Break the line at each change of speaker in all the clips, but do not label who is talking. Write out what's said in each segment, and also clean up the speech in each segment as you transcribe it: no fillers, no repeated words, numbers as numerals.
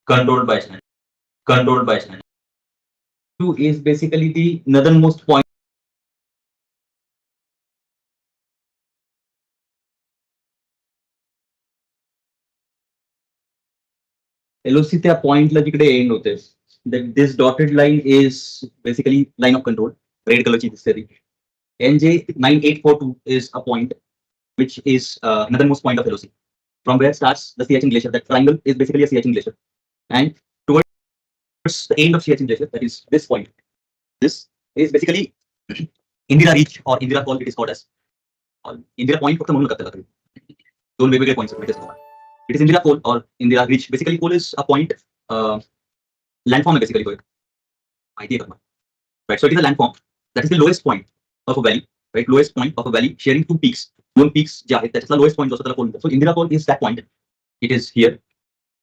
controlled by China. Controlled by China. Two is basically the northernmost point. LOC त्या पॉइंटला जिकडे and होते. That this dotted line is basically line of control. Red colorची दिसते ती. NJ9842 is a point which is northernmost point of LOC. From where starts the Siachen Glacier. That triangle is basically a Siachen Glacier. And towards the end of Siachen Glacier, that is this point. This is basically Indira Reach or Indira Col, it is called as. Indira Point फक्त म्हणून करता दोन वेगवेगळे points आहेत. It is Indira Col or Indira Reach. Basically, Col is a point, landform basically. Right, so it is a landform. That is the lowest point of a valley, right? Lowest point of a valley sharing two peaks. One peaks, that is the lowest point. So Indira Col is that point. It is here,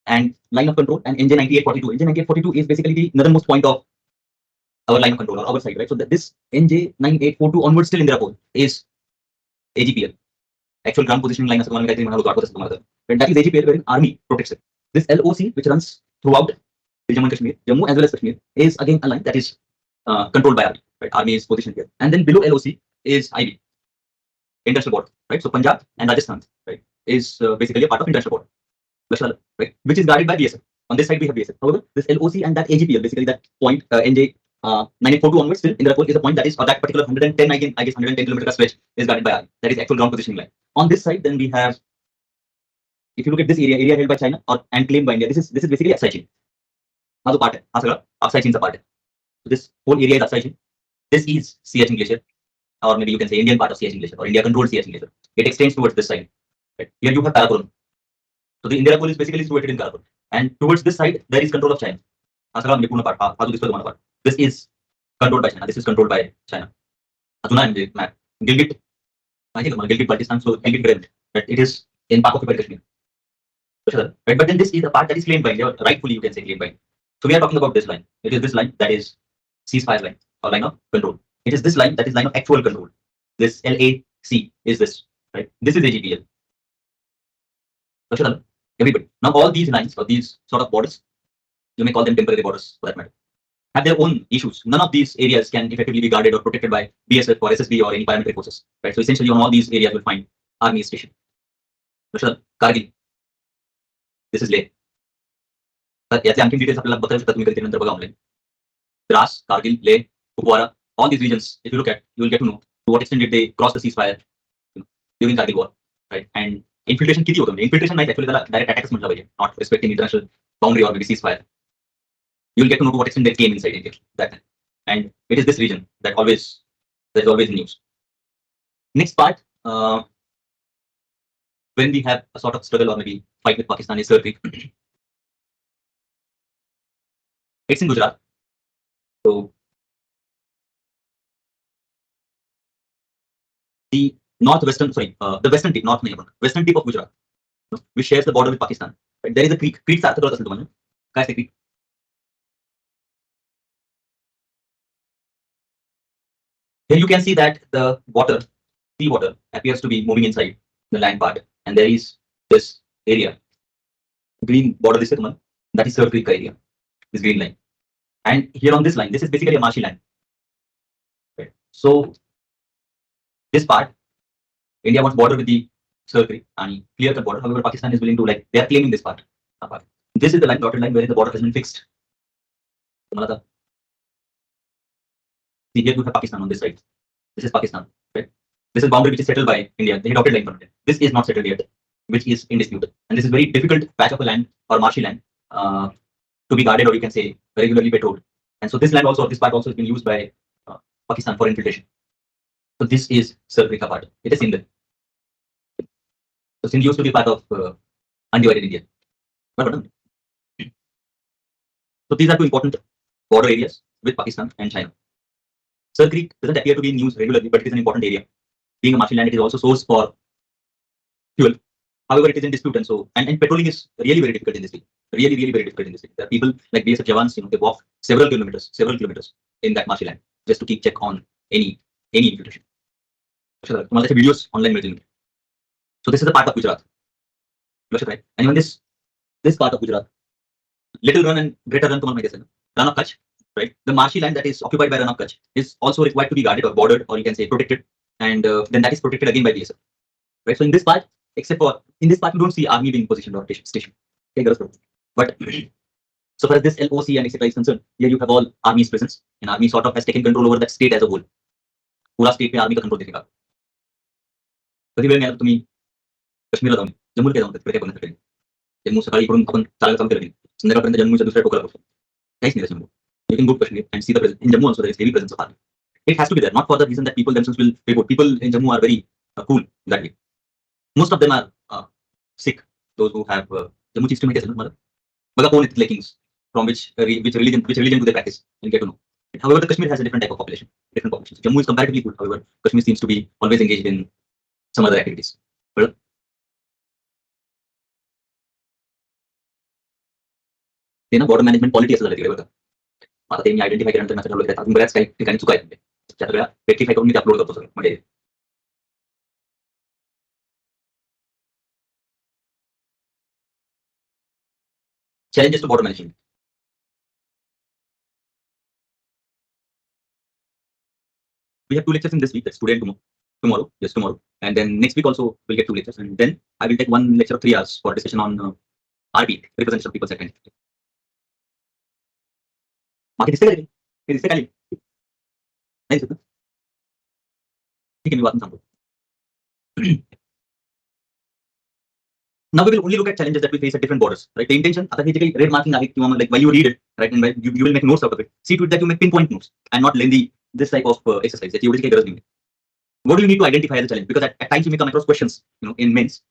and line of control. And NJ9842. NJ9842 is basically the northernmost point of our line of control or our side, right? So this NJ9842 onwards still Indira Col is AGPL. Actual ground positioning line असं काहीतरी म्हणालो आठवत असेल तुम्हाला. But that is AGPL wherein army protects it. This LOC which runs throughout Jammu and Kashmir, Jammu as well as Kashmir, is again a line that is controlled by army. Right? Army is positioned here, and then below LOC is IB, international border. Right? So Punjab and Rajasthan, right, is basically a part of international border, right, which is guarded by BSF. On this side we have BSF. However, this LOC and that AGPL, basically that point NJ 9842 onwards still Indira Col is a point that is, or that particular 110, I guess 110 kilometer stretch is guarded by army. That is actual ground positioning line. On this side, then we have, if you look at this area held by China and claimed by India, this is basically Aksai Chin. हा जो part है, हा सगळा Aksai Chinचा part है. So this whole area is Aksai Chin. This is Siachen Glacier, or maybe you can say Indian part of Siachen Glacier, or India controlled Siachen Glacier. It extends towards this side. Right? Here you have Karakoram. So the Indira Col is basically situated in Karakoram, and towards this side there is control of China. हा सगळा म्हणजे पूर्ण part, हा जो दिसतोय तुम्हाला part. This is controlled by China. This is controlled by China. अजून आहे म्हणजे map. Gilgit, माहिती आहे का मला Gilgit Baltistan, so Gilgit Grant, right? It is in Pak occupied Kashmir. Right? But then this is a part that is claimed by India, rightfully you can say claimed by India. So we are talking about this line. It is this line that is ceasefire line or line of control. It is this line that is line of actual control. This LAC is this, right? This is AGPL. Everybody. Now all these lines or these sort of borders, you may call them temporary borders for that matter, have their own issues. None of these areas can effectively be guarded or protected by BSF or SSB or any paramilitary forces, right? So essentially on all these areas you'll find army station. Kargil. This is Leh. याचे आणखी details आपल्याला बघू शकता तुम्ही कधी नंतर बघा online. Dras, Kargil, Leh, Kupwara, all these regions, if you look at, you will get to know to what extent did they cross the ceasefire during Kargil war, right? And infiltration किती होतं म्हणजे infiltration नाही actually त्याला direct attacks म्हटलं पाहिजे, not respecting international boundary or maybe ceasefire. You will get to know to what extent they came inside India that time. And it is this region that there is always news. Next part, when we have a sort of struggle or maybe fight with Pakistan is Sir Creek. It's in Gujarat. So the northwestern, the western tip, western tip of Gujarat, which shares the border with Pakistan. Right? There is a creek. Creek चा अर्थ कळत असेल तुम्हाला. काय असते creek? Here you can see that the water, sea water, appears to be moving inside the land part, and there is this area, green border दिसते तुम्हाला. That is Sir Creek area. This green line. And here on this line, this is basically a marshy land. Right. So this part, India wants border with the Sir Creek and clear-cut border. However, Pakistan is willing to, like, they are claiming this part. This is the line, dotted line, where the border has been fixed. See, here you have Pakistan on this side. This is Pakistan, right? This is boundary which is settled by India. The dotted line from India. This is not settled yet, which is in dispute. And this is very difficult patch of a land or marshy land to be guarded, or you can say regularly patrolled. And so this land also, this part also has been used by Pakistan for infiltration. So this is Sir Creek part. It is Sindh. So Sindh used to be part of undivided India. So these are two important border areas with Pakistan and China. Sir Creek doesn't appear to be in use regularly, but it is an important area. Being a marshy land, it is also source for fuel. However, it is in dispute, and so and patrolling is really very difficult in this region. Really very difficult in this region. There are people like BSF Jawans, they walk several kilometers in that marshy land just to keep check on any infiltration. So videos online. So this is the part of Gujarat. Right? And even this part of Gujarat, Little Run and Greater Run तुम्हाला माहिती असेल ना? Run of Kutch, right? The marshy land that is occupied by Run of Kutch is also required to be guarded or bordered, or you can say protected, and then that is protected again by BSF, right? So in this part, except for in this part, you don't see army being positioned or station. Okay, girls, but so far as this LOC and etc. is concerned, here you have all army's presence, and army sort of has taken control over that state as a whole. पूरा state में army का control दिखेगा. कधी वेळ मिळाला तुम्ही काश्मीरला जाऊन जम्मूला काय जाऊन तिकडे काय बघण्यासाठी जम्मू सकाळी इकडून आपण चालायला काम केलं नाही संध्याकाळपर्यंत जम्मूच्या दुसऱ्या टोकाला पोहोचतो काहीच नाही त्याच्यामध्ये. You can go to Kashmir and see the presence. In Jammu also there is heavy presence of army. It has to be there, not for the reason that people themselves will report. People in Jammu are very cool that way. Most of them are Sikh. Those who have Jammu chiefs to make it. बघा कोण आहेत kings from which religion do they practice and get to know. However, the Kashmir has a different type of population, different populations. Jammu is comparatively cool. However, Kashmir seems to be always engaged in some other activities. But ते ना border management polity असं झालं तिकडे बघा. आता ते मी identify केल्यानंतर माझ्या ठरवलं अजून बऱ्याच काही ठिकाणी चुका आहेत त्या सगळ्या रेक्टिफाय करून मी ते अपलोड करतो सगळं म्हणजे challenges to border management. We have 2 lectures in this week. That's today and tomorrow, yes, tomorrow, and then next week also we'll get 2 lectures, and then I will take 1 lecture of 3 hours for discussion on RP, representation of people segment. बाकी दिसते का रे? ते दिसते खाली? नाही दिसत ना? ठीक आहे मी वाचून सांगतो. Now we will only look at challenges that we face at different borders, right? The intention, आता हे जे काही red marking आहे किंवा like while you read it, right, and while you will make notes out of it. See to it that you make pinpoint notes and not lengthy this type of exercise. त्याची एवढी काही गरज नाही. What do you need to identify as a challenge? Because at times you may come across questions, in mains,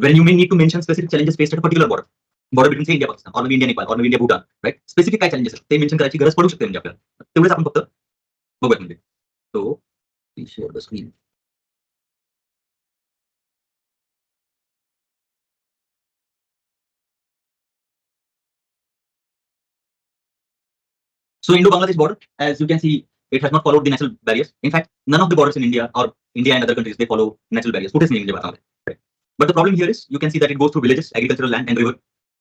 when you may need to mention specific challenges faced at a particular border between say India Pakistan or maybe India Nepal or maybe India Bhutan, right? Specific काय challenges आहेत ते mention करायची गरज पडू शकते म्हणजे आपल्याला तेवढेच आपण फक्त बघूयात म्हणजे. So please share the screen. So Indo-Bangladesh border, as you can see, it has not followed the natural barriers. In fact, none of the borders in India or India and other countries, they follow natural barriers. Right? But the problem here is, you can see that it goes through villages, agricultural land and river,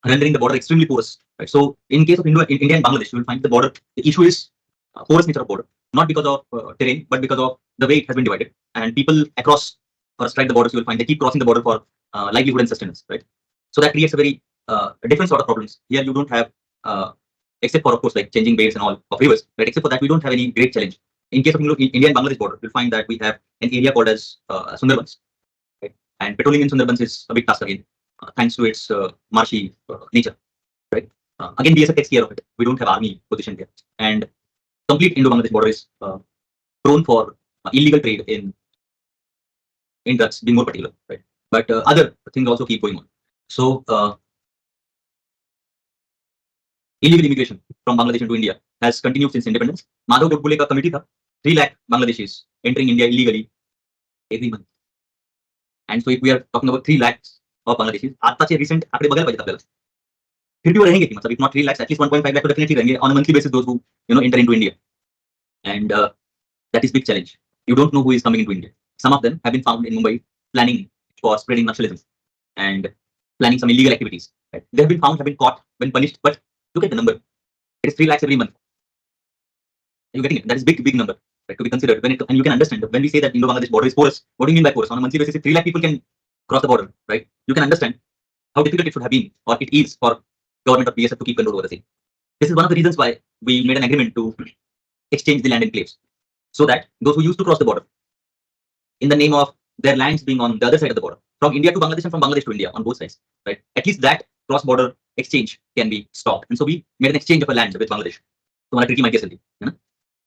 rendering the border extremely porous. Right? So in case of India and Bangladesh, you will find the border, the issue is porous nature of border, not because of terrain, but because of the way it has been divided. And people across or strike the borders, you will find they keep crossing the border for livelihood and sustenance. Right? So that creates a very different sort of problems. Here you don't have except for of course like changing beds and all of rivers, right? Except for that, we don't have any great challenge. In case of India and Bangladesh border, you'll find that we have an area called as Sundarbans, right? And patrolling in Sundarbans is a big task again, thanks to its marshy nature, right? Again, BSF takes care of it. We don't have army position there, and complete Indo-Bangladesh border is prone for illegal trade in drugs, being more particular, right? But other things also keep going on. So illegal immigration from Bangladesh into India has continued since independence. Madhav Godbole का committee था 3 lakh Bangladeshis entering India illegally every month. And so if we are talking about 3 lakhs of Bangladeshis, आताचे recent आंकड़े बघायला पाहिजेत आपल्याला. फिर भी वो रहेंगे कि मतलब if not 3 lakhs, at least 1.5 lakh तो definitely रहेंगे on a monthly basis those who enter into India. And that is big challenge. You don't know who is coming into India. Some of them have been found in Mumbai planning for spreading nationalism and planning some illegal activities. Right? They have been found, have been caught, been punished, but look at the number. It is 3 lakhs every month. Are you getting it? That is big number, right, to be considered. And you can understand that when we say that Indo-Bangladesh border is porous, what do you mean by porous? On a monthly basis, if 3 lakh people can cross the border, right? You can understand how difficult it should have been, or it is for government of BSF to keep control over the same. This is one of the reasons why we made an agreement to exchange the land enclaves, so that those who used to cross the border, in the name of their lands being on the other side of the border, from India to Bangladesh and from Bangladesh to India, on both sides, right? At least that cross-border exchange can be stopped. And so we made an exchange of a land with Bangladesh. So treaty might be,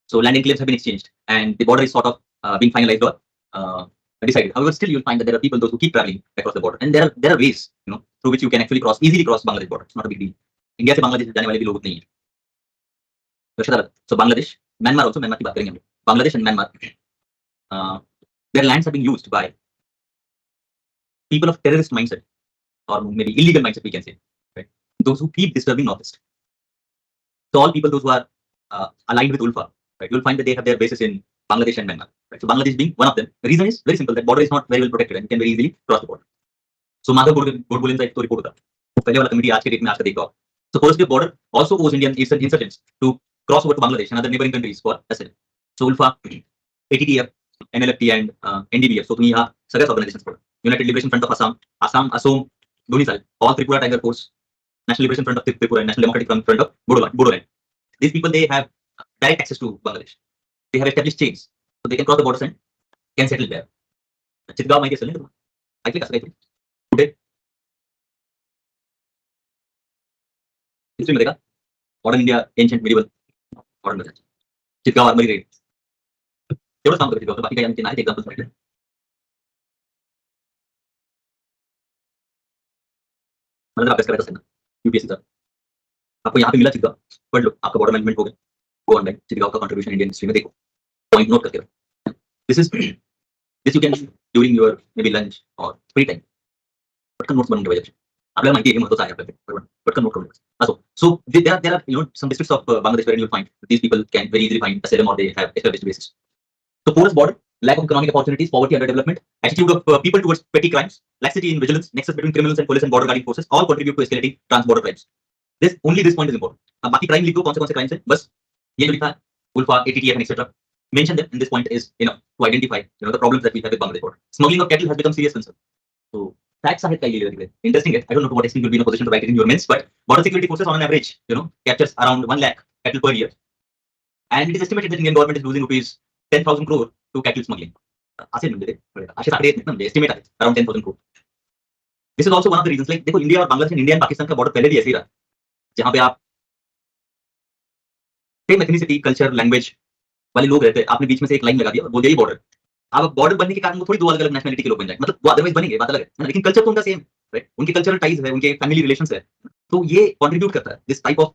so land enclaves have been exchanged, and the border is sort of being finalized or decided. However, still you'll find that there are people those who keep traveling across the border, and there are ways through which you can actually easily cross Bangladesh border. It's not a big deal. India से Bangladesh जाने वाले भी लोग नहीं हैं. So Bangladesh, Myanmar also, Myanmar की बात करेंगे हम. Bangladesh and Myanmar, their lands have been used by people of terrorist mindset, or maybe illegal mindset, we can say, right? Those who keep disturbing Northeast. So all people those who are aligned with ULFA, right? You'll find that they have their bases in Bangladesh and Myanmar, right? So Bangladesh being one of them. The reason is very simple, that border is not very well protected and you can very easily cross the border. So Madhav Godbole's एक तो report था, वो पहले वाला committee आज के date में आज का देखो, So Porosity of border also owes Indian insurgents to cross over to Bangladesh and other neighboring countries for asylum. So ULFA, ATTF, NLFT and NDBF. So तुम्ही ह्या सगळ्याच ऑर्गनायझेशन्स पडतात. United Liberation Front of Assam, Assam, दोन्ही चालेल. All Tripura Tiger Force, National Liberation Front of Tripura and National Democratic Front of Bodoland. These people, they have direct access to Bangladesh. They have established chains, so they can cross the borders and can settle there. Chittagong माहिती असेल ना तुम्हाला? ऐकले का असं काहीतरी? कुठे? हिस्ट्रीमध्ये का? Modern India, ancient, medieval, modern मध्ये. Chittagong armoury raid. तेवढंच काम करते चितगाव, बाकी काही आम्ही नाही एक्झाम्पल सांगितलं. मला जर अभ्यास करायचा असेल ना यूपीएससी का, आपको यहाँ पे मिला चितगाव, पढ़ लो, आपका बॉर्डर मैनेजमेंट हो गया. गो ऑनलाइन, चितगाव का कंट्रीब्यूशन इंडियन हिस्ट्री में देखो, पॉइंट नोट करके रखो. This you can during your may be lunch और फ्री टाइम. पटकन नोट्स बनवून ठेवायचे. आपल्याला माहिती आहे हे महत्त्वाचं आहे आपल्याकडे, बरोबर? पटकन नोट करून ठेवायचं. असो, सो there are some districts of Bangladesh where you will find these people can very easily find asylum or they have established bases. So porous border, lack of economic opportunities, poverty, underdevelopment, attitude of people towards petty crimes, laxity in vigilance, nexus between criminals and police and border guarding forces all contribute to escalating trans-border crimes. This point is important. अब बाकी crime लिख दो, कौन से crimes है, बस ये जो लिखा है, ULFA, ATTF and etc. Mention them, and this point is enough to identify the problems that we have with Bangladesh border. Smuggling of cattle has become serious concern. So facts आहेत काही लिहिलेले. Interesting. I don't know to what extent you'll be in a position to write it in your minutes, but border security forces on an average, captures around 1 lakh cattle per year. And it is estimated that Indian government is losing rupees 10,000 crore to cattle smuggling. असे म्हणजे ते असे आकडे येत म्हणजे estimate आहे around 10,000 crore. This is also one of the reasons, like देखो India और बांग्लादेश, इंडिया एंड पाकिस्तान का बॉर्डर पहले भी ऐसे ही रहा, जहाँ पे आप सेम एथनिसिटी, कल्चर, लैंग्वेज वाले लोग रहते हैं, आपने बीच में से एक लाइन लगा दिया और बोल दिया ये बॉर्डर. अब बॉर्डर बनने के कारण वो थोड़ी दो अलग अलग नेशनलिटी के लोग बन जाए, मतलब वो अदरवाइज बनेंगे, बात अलग है, लेकिन कल्चर तो उनका सेम है, उनके कल्चरल टाइज है, उनके फैमिली रिलेशंस है, तो ये कंट्रीब्यूट करता है. This type of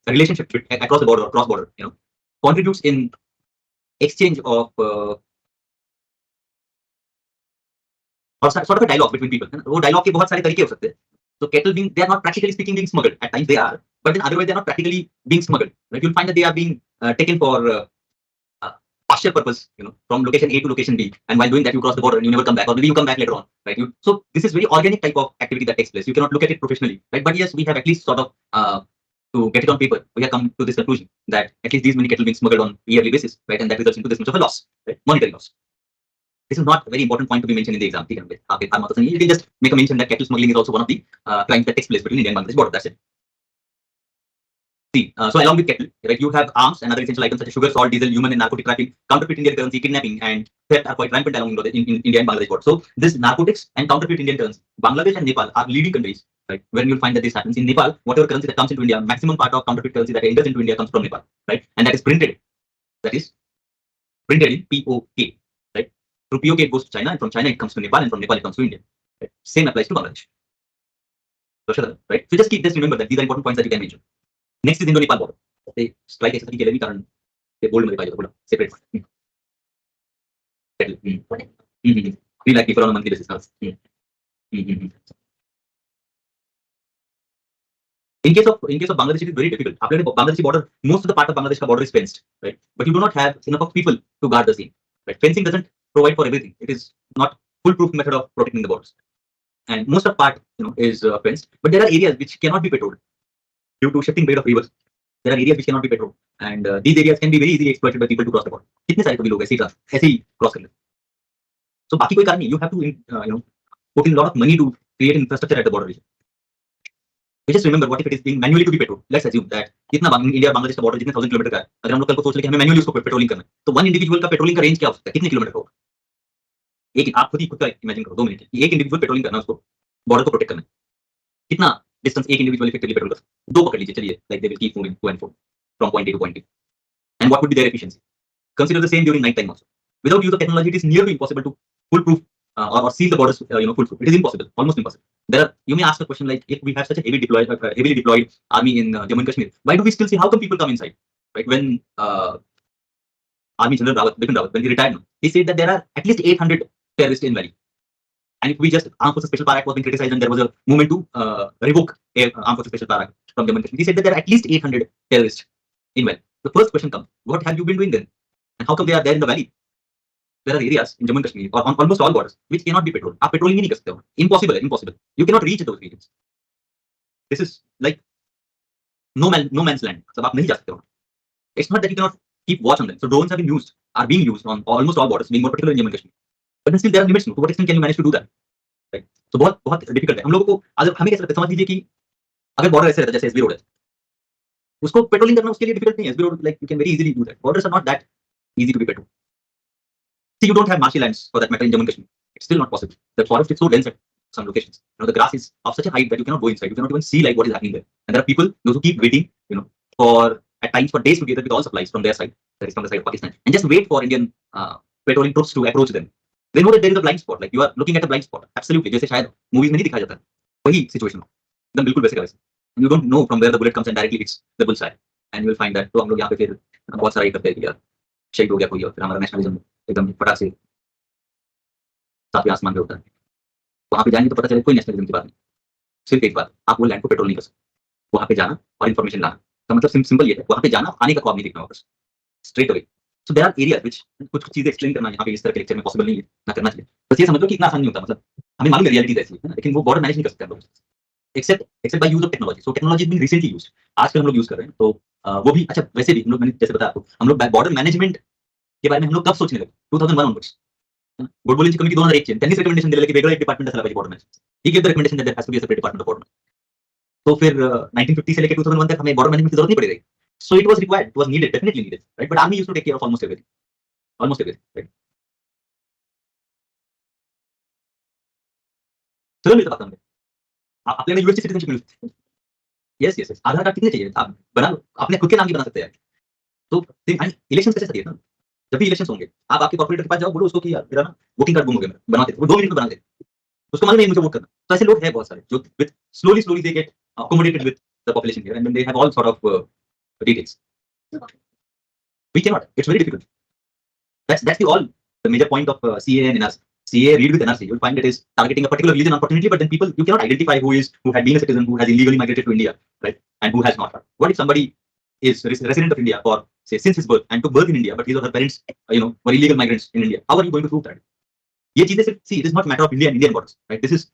relationship across the border, cross border, contributes in exchange of और sort of dialogue between people. वो डायलॉग के बहुत सारे तरीके हो सकते हैं. So cattle being, they are not practically speaking being smuggled. At times they are, but then otherwise they are not practically being smuggled. Right? You'll find that they are being taken for pasture purpose, from location A to location B. And while doing that, you cross the border and you never come back, or maybe you come back later on. Right? So this is very organic type of activity that takes place. You cannot look at it professionally, right? But yes, we have at least sort of to get it on paper, we have come to this conclusion that at least these many cattle being smuggled on a yearly basis, right? And that results into this much of a loss, right? Monetary loss. This is not a very important point to be mentioned in the exam. You can just make a mention that cattle smuggling is also one of the crimes that takes place between India and Bangladesh border. That's it. See, so along with cattle, right, you have arms and other essential items such as sugar, salt, diesel, human and narcotic trafficking, counterfeit Indian currency, kidnapping, and theft are quite rampant along in India and Bangladesh border. So this narcotics and counterfeit Indian currency, Bangladesh and Nepal are leading countries, right? When you'll find that this happens in Nepal, whatever currency that comes into India, maximum part of counterfeit currency that enters into India comes from Nepal, right? And that is printed. That is printed in POK. Through POK it goes to China, and from China it comes to Nepal, and from Nepal it comes to India. Right? Same applies to Bangladesh. Right? So just remember that these are important points that you can mention. Next is Indo-Nepal border. They strike यासाठी केलं मी कारण ते bold मध्ये पाहिजे थोडं separate. 3 lakh people on a monthly basis. In case of Bangladesh, it is very difficult. After Bangladesh border, most of the part of Bangladesh border is fenced, right? But you do not have enough of people to guard the same. Right? Fencing doesn't provide for everything. It is not foolproof method of protecting the borders. And most of part, is fenced. But there are areas which cannot be patrolled due to shifting bed of rivers. There are areas which cannot be patrolled, and these areas can be very easily exploited by people to cross the border. कितने सारे कभी लोग ऐसे ही cross कर लेते. So बाकी कोई कारण नहीं. You have to put in a lot of money to create infrastructure at the border region. You just remember, what if it is being manually to be patrolled? Let's assume that इतना India Bangladesh का border जितने 1000 kilometre का है, अगर हम लोग कल को सोच ले कि हमें मैनुअली उसको पेट्रोलिंग करना है, तो वन इंडिविजुअल का पेट्रोलिंग का रेंज क्या हो सकता है, कितने किलोमीटर होगा? एक आप खुद का इमेजिन करो 2 मिनट की, एक इंडिविजुअल पेट्रोलिंग करना, उसको बॉर्डर को प्रोटेक्ट करना, कितना डिस्टेंस एक इंडिविजुअल इफेक्टिवली पेट्रोल कर, दो पकड़ लीजिए, चलिए, like they will keep moving to and fro from point A to point B. And what would be their efficiency? Consider the same during night time also. Without use of technology, it is nearly impossible to foolproof or seal the borders, foolproof. It is impossible, almost impossible. You may ask a question like, if we have such a heavily deployed army in Jammu and Kashmir, why do we still see how come people come inside? Right? When Army General Bipin Rawat, when he retired, he said that there are at least 800 terrorists in Valley. And if we just Armed Forces Special Power Act was being criticized, and there was a movement to revoke Armed Forces Special Power Act from Jammu and Kashmir, he said that there are at least 800 terrorists in Valley. The first question comes, what have you been doing then? And how come they are there in the valley? There are areas in Jammu and Kashmir, or on almost all borders, which cannot be patrolled. आप patrolling ही नहीं कर सकते हो. Impossible. You cannot reach those regions. This is like no man's land. मतलब आप नहीं जा सकते वहाँ. It's not that you cannot keep watch on them. So drones are being used on almost all borders, being more particular in Jammu and Kashmir. But then still there are limits. To what extent can you manage to do that? Right? So बहुत बहुत difficult है. हम लोगों को आज हमें कैसे लगता है, समझ लीजिए कि अगर बॉर्डर ऐसे रहता है जैसे एसबी रोड है, उसको पेट्रोलिंग करना उसके लिए डिफिकल्ट नहीं है. SB road, like you can very easily do that. Borders are not that easy to be petrol. See, you don't have marshy lands for that matter in Jammu and Kashmir. It's still not possible. The forest is so dense at some locations. The grass is of such a height that you cannot go inside. You cannot even see like what is happening there. And there are people, those who keep waiting, for at times for days together with all supplies from their side, that is from the side of Pakistan, and just wait for Indian patrolling troops to approach them. They know that there is a blind spot. Like you are looking at a blind spot. Absolutely. जैसे शायद movies में नहीं दिखाया जाता है, वही situation. एकदम बिल्कुल वैसे का वैसे. You don't know from where the bullet comes and directly hits the bullseye, and you will find that. तो हम लोग यहाँ पे फिर बहुत सारा ये करते हैं कि यार शहीद हो गया कोई, और फिर हमारा नेशनलिज्म एकदम फटाक से सातवें आसमान पे होता है. वहां पे जाएंगे तो पता चले कोई नेशनलिज्म की बात नहीं. सिर्फ एक बात, आप वो लैंड को पेट्रोल नहीं कर सकते. वहां पे जाना और इन्फॉर्मेशन लाना का मतलब सिंपल ये है. वहां पे जाना, आने का ख्वाब नहीं देखना वापस, straight away. So there are areas which कुछ चीजें एक्सप्लेन करना यहाँ पे इस तरह के लेक्चर में पॉसिबल नहीं है, ना करना चाहिए. बस ये समझ लो कि इतना आसान नहीं होता. मतलब हमें मालूम है रियलिटी ऐसी है, लेकिन वो बॉर्डर मैनेज नहीं कर सकते हम लोग, except by use of technology. So technology being recently used, आजकल हम लोग यूज कर रहे हैं. तो वो भी अच्छा. वैसे भी हम लोग, मैंने जैसे बताया आपको, हम लोग बॉर्डर मैनेजमेंट के बारे में हम लोग कब सोचने लगे? 2001 onwards. गुडविल कमिटी 2001 चे त्यांनीच रिकमेंडेशन दिलेलं की वेगळं एक डिपार्टमेंट असायला पाहिजे border management. He give the recommendation that there has to be a separate department of border. तो फिर 1950 से लेकर 2001 तक हमें बॉर्डर मैनेजमेंट की जरूरत नहीं पड़ी. So it was required, it was needed, definitely needed, right. But army used to take care of almost everything, right. सगळं मिळतं आता. आपल्याला यूएसची सिटीजनशिप मिळू शकते. Yes yes yes. Aadhaar card कितने चाहिए? आप बना लो, अपने खुद के नाम की बना सकते हैं. तो इलेक्शन कैसे है ना, जब भी इलेक्शन होंगे आप आपके कॉर्पोरेटर के पास जाओ, बोलो उसको कि यार मेरा ना वोटिंग कार्ड गुम हो गया, बनाते वो 2 मिनट में बना देते. उसको मालूम नहीं मुझे वोट करना. तो ऐसे लोग हैं बहुत सारे जो with slowly they get accommodated with the population here, and then they have all sort of details. We cannot. It's very difficult. That's the major point of CA and NRC. CA read with NRC, you'll find it is targeting a particular religion, unfortunately, but then people, you cannot identify who had been a citizen, who has illegally migrated to India, right, and who has not. What if somebody is resident of India for, say, since his birth and took birth in India, but his or her parents, were illegal migrants in India? How are you going to prove that? ये चीजें सिर्फ, see, it is not a matter of India and Indian borders, right? This is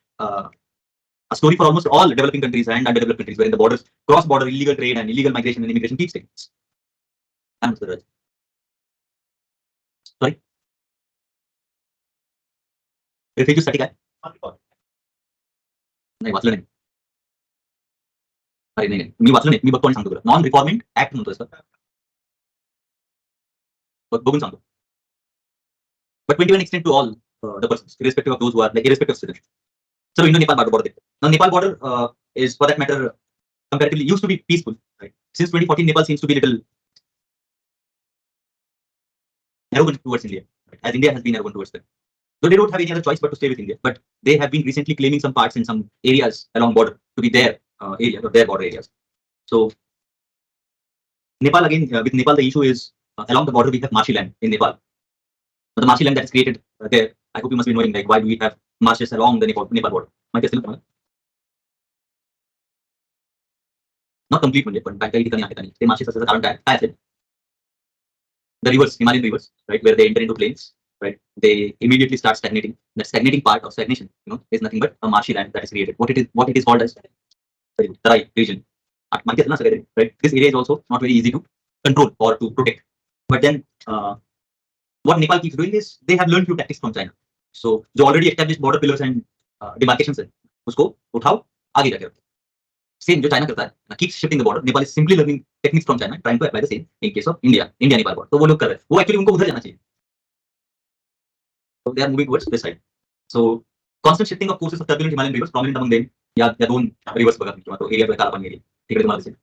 a story for almost all developing countries and underdeveloped countries, where in the borders, cross-border illegal trade and illegal migration and immigration keeps taking place. Sorry? FAQ काय? नाही वाचलं नाही. अरे नाही, मी वाचलं नाही. मी बघतो आणि सांगतो तुला. नॉन रिफॉर्मेंट ऍक्ट म्हणतोय सर. बघून सांगतो. But 21 extend to all the persons, irrespective of those who are like irrespective of citizenship. So Indo-Nepal border. Now Nepal border is, for that matter, comparatively used to be peaceful. Right? Since 2014, Nepal seems to be little arrogant towards India, right? As India has been arrogant towards them. So they don't have any other choice but to stay with India. But they have been recently claiming some parts in some areas along border to be their areas or their border areas. So Nepal again, with Nepal, the issue is along the border we have marshy land in Nepal. But the marshy land that is created there, I hope you must be knowing, like, why do we have marshes along the Nepal border? Not complete म्हणजे पण काही ठिकाणी आहे ठिकाणी ते marshes असण्याचं कारण काय असेल? The rivers, Himalayan rivers, right, where they enter into plains, right, they immediately start stagnating. That stagnating part of stagnation, is nothing but a marshy land that is created. What it is called as Tarai region. Right? This area is also not very easy to control or to protect. But then what Nepal keeps doing is they have learned few tactics from China. So जो already established border pillars and demarcations है, उसको उठाओ आगे जाके रखो. Same जो China करता है, keeps shifting the border. Nepal is simply learning techniques from China, trying to apply the same in case of India Nepal border. तो वो लोग कर रहे हैं. वो actually उनको उधर जाना चाहिए. So they are moving towards this side. So constant shifting of courses of turbulent Himalayan rivers, prominent among them या दोन rivers बघा किंवा तो area कालापानी area तिकडे तुम्हाला दिसेल.